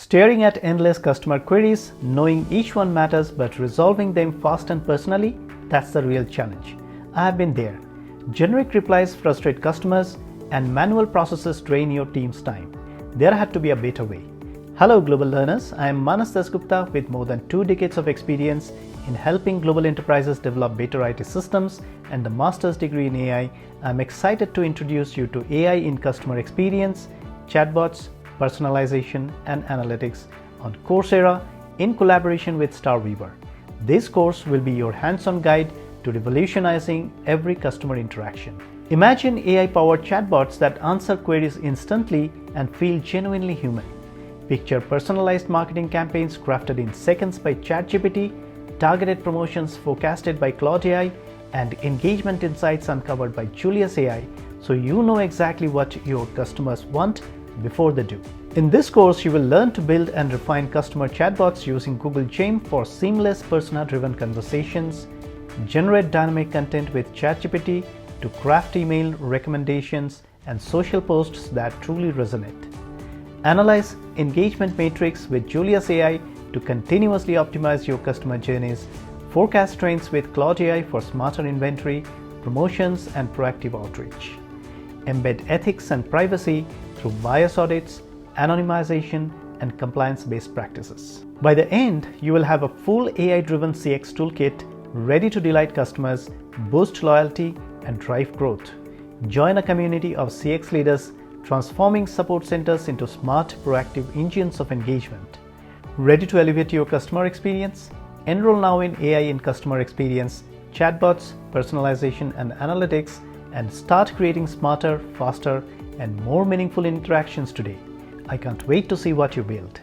Staring at endless customer queries, knowing each one matters but resolving them fast and personally, that's the real challenge. I have been there. Generic replies frustrate customers and manual processes drain your team's time. There had to be a better way. Hello global learners, I am Manas Dasgupta with more than 2 decades of experience in helping global enterprises develop better IT systems and a master's degree in AI. I'm excited to introduce you to AI in customer experience, chatbots, personalization and analytics on Coursera in collaboration with Starweaver. This course will be your hands-on guide to revolutionizing every customer interaction. Imagine AI-powered chatbots that answer queries instantly and feel genuinely human. Picture personalized marketing campaigns crafted in seconds by ChatGPT, targeted promotions forecasted by Claude AI, and engagement insights uncovered by Julius AI, so you know exactly what your customers want before they do. In this course, you will learn to build and refine customer chatbots using Google LangChain for seamless persona-driven conversations, generate dynamic content with ChatGPT to craft email recommendations and social posts that truly resonate, analyze engagement metrics with Julius AI to continuously optimize your customer journeys, forecast trends with Claude AI for smarter inventory, promotions, and proactive outreach. Embed ethics and privacy through bias audits, anonymization, and compliance-based practices. By the end, you will have a full AI-driven CX toolkit ready to delight customers, boost loyalty, and drive growth. Join a community of CX leaders transforming support centers into smart, proactive engines of engagement. Ready to elevate your customer experience? Enroll now in AI in customer experience, chatbots, personalization, and analytics, and start creating smarter, faster, and more meaningful interactions today. I can't wait to see what you build.